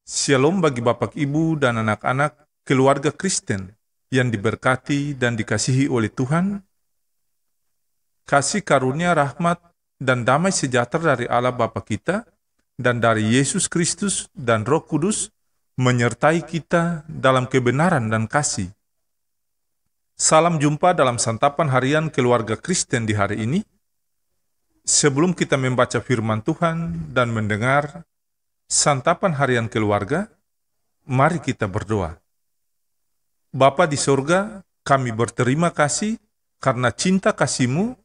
Shalom bagi Bapak, Ibu, dan anak-anak keluarga Kristen yang diberkati dan dikasihi oleh Tuhan. Kasih karunia, rahmat, dan damai sejahtera dari Allah Bapa kita dan dari Yesus Kristus dan Roh Kudus menyertai kita dalam kebenaran dan kasih. Salam jumpa dalam santapan harian keluarga Kristen di hari ini. Sebelum kita membaca firman Tuhan dan mendengar santapan harian keluarga, mari kita berdoa. Bapa di sorga, kami berterima kasih karena cinta kasih-Mu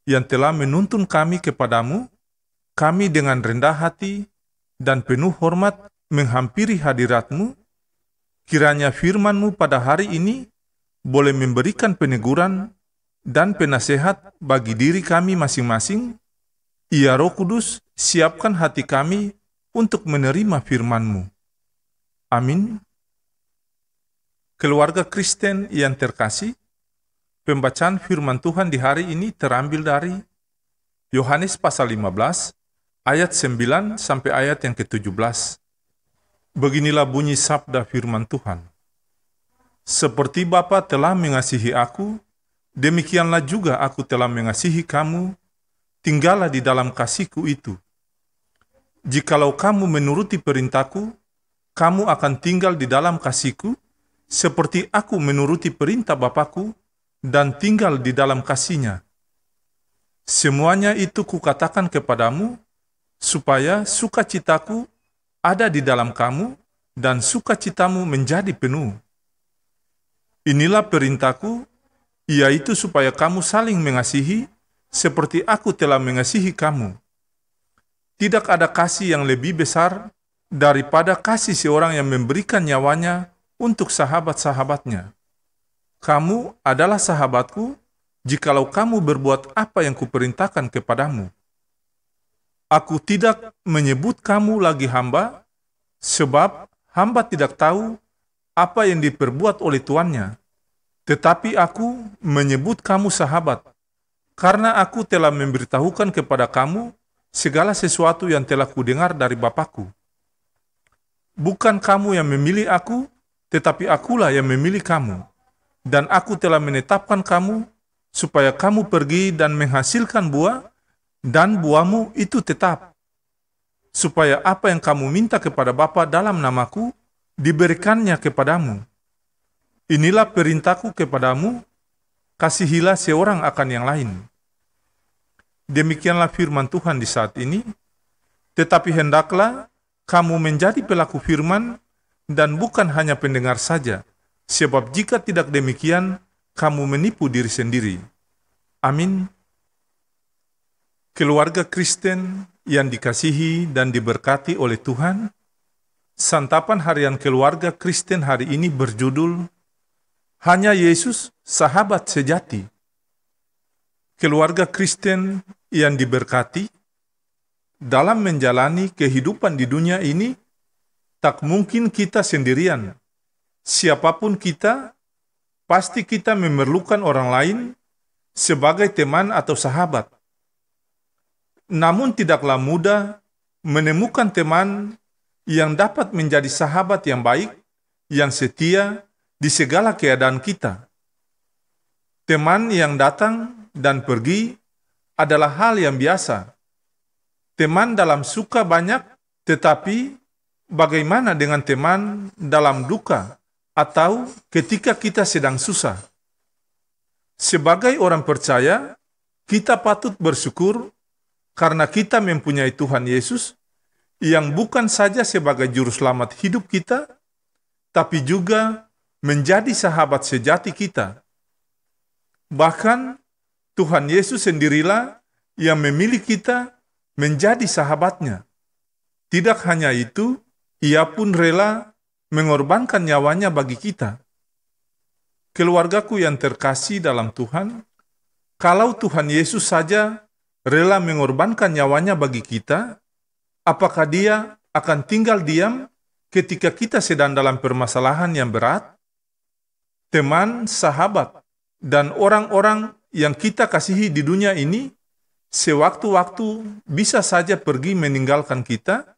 yang telah menuntun kami kepadamu. Kami dengan rendah hati dan penuh hormat menghampiri hadirat-Mu. Kiranya firman-Mu pada hari ini boleh memberikan peneguran dan penasehat bagi diri kami masing-masing. Ya Roh Kudus, siapkan hati kami untuk menerima firman-Mu. Amin. Keluarga Kristen yang terkasih, pembacaan firman Tuhan di hari ini terambil dari Yohanes pasal 15, ayat 9 sampai ayat yang ke-17. Beginilah bunyi sabda firman Tuhan. Seperti Bapa telah mengasihi aku, demikianlah juga aku telah mengasihi kamu, tinggallah di dalam kasih-Ku itu. Jikalau kamu menuruti perintah-Ku, kamu akan tinggal di dalam kasih-Ku, seperti aku menuruti perintah Bapa-Ku dan tinggal di dalam kasih-Nya. Semuanya itu Kukatakan kepadamu, supaya sukacita-Ku ada di dalam kamu dan sukacitamu menjadi penuh. Inilah perintah-Ku, yaitu supaya kamu saling mengasihi, seperti aku telah mengasihi kamu. Tidak ada kasih yang lebih besar daripada kasih seorang yang memberikan nyawanya untuk sahabat-sahabatnya. Kamu adalah sahabatku, jikalau kamu berbuat apa yang Kuperintahkan kepadamu. Aku tidak menyebut kamu lagi hamba, sebab hamba tidak tahu apa yang diperbuat oleh tuannya. Tetapi aku menyebut kamu sahabat, karena aku telah memberitahukan kepada kamu segala sesuatu yang telah Kudengar dari Bapa-Ku. Bukan kamu yang memilih aku, tetapi akulah yang memilih kamu. Dan aku telah menetapkan kamu, supaya kamu pergi dan menghasilkan buah, dan buahmu itu tetap. Supaya apa yang kamu minta kepada Bapa dalam nama-Ku, diberikannya kepadamu. Inilah perintah-Ku kepadamu, kasihilah seorang akan yang lain. Demikianlah firman Tuhan di saat ini. Tetapi hendaklah kamu menjadi pelaku firman dan bukan hanya pendengar saja, sebab jika tidak demikian, kamu menipu diri sendiri. Amin. Keluarga Kristen yang dikasihi dan diberkati oleh Tuhan, santapan harian keluarga Kristen hari ini berjudul Hanya Yesus Sahabat Sejati. Keluarga Kristen yang diberkati, dalam menjalani kehidupan di dunia ini, tak mungkin kita sendirian. Siapapun kita, pasti kita memerlukan orang lain sebagai teman atau sahabat. Namun tidaklah mudah menemukan teman yang dapat menjadi sahabat yang baik, yang setia di segala keadaan kita. Teman yang datang dan pergi adalah hal yang biasa. Teman dalam suka banyak, tetapi bagaimana dengan teman dalam duka atau ketika kita sedang susah? Sebagai orang percaya, kita patut bersyukur karena kita mempunyai Tuhan Yesus yang bukan saja sebagai juru selamat hidup kita, tapi juga menjadi sahabat sejati kita. Bahkan Tuhan Yesus sendirilah yang memilih kita menjadi sahabatnya. Tidak hanya itu, Ia pun rela mengorbankan nyawanya bagi kita. Keluargaku yang terkasih dalam Tuhan, kalau Tuhan Yesus saja rela mengorbankan nyawanya bagi kita, apakah Dia akan tinggal diam ketika kita sedang dalam permasalahan yang berat? Teman, sahabat, dan orang-orang yang kita kasihi di dunia ini, sewaktu-waktu bisa saja pergi meninggalkan kita,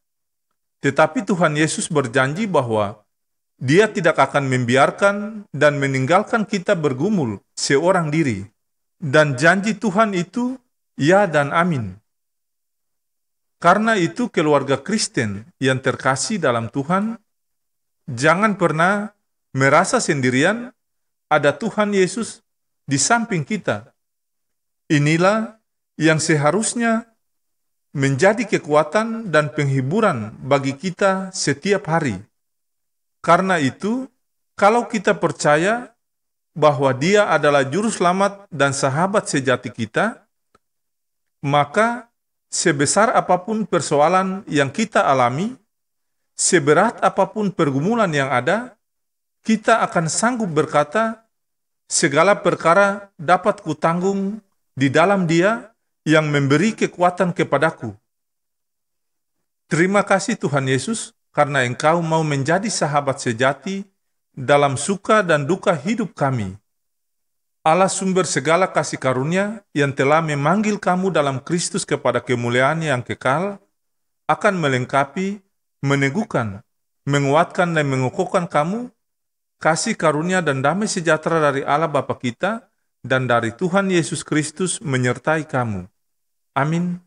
Tetapi Tuhan Yesus berjanji bahwa Dia tidak akan membiarkan dan meninggalkan kita bergumul seorang diri. Dan janji Tuhan itu ya dan amin. Karena itu keluarga Kristen yang terkasih dalam Tuhan, jangan pernah merasa sendirian, ada Tuhan Yesus di samping kita. Inilah yang seharusnya menjadi kekuatan dan penghiburan bagi kita setiap hari. Karena itu, kalau kita percaya bahwa Dia adalah juru selamat dan sahabat sejati kita, maka sebesar apapun persoalan yang kita alami, seberat apapun pergumulan yang ada, kita akan sanggup berkata, segala perkara dapat kutanggung di dalam Dia yang memberi kekuatan kepadaku. Terima kasih Tuhan Yesus, karena Engkau mau menjadi sahabat sejati dalam suka dan duka hidup kami. Allah sumber segala kasih karunia yang telah memanggil kamu dalam Kristus kepada kemuliaan yang kekal, akan melengkapi, meneguhkan, menguatkan dan mengokohkan kamu, kasih karunia dan damai sejahtera dari Allah Bapa kita dan dari Tuhan Yesus Kristus menyertai kamu. Amin.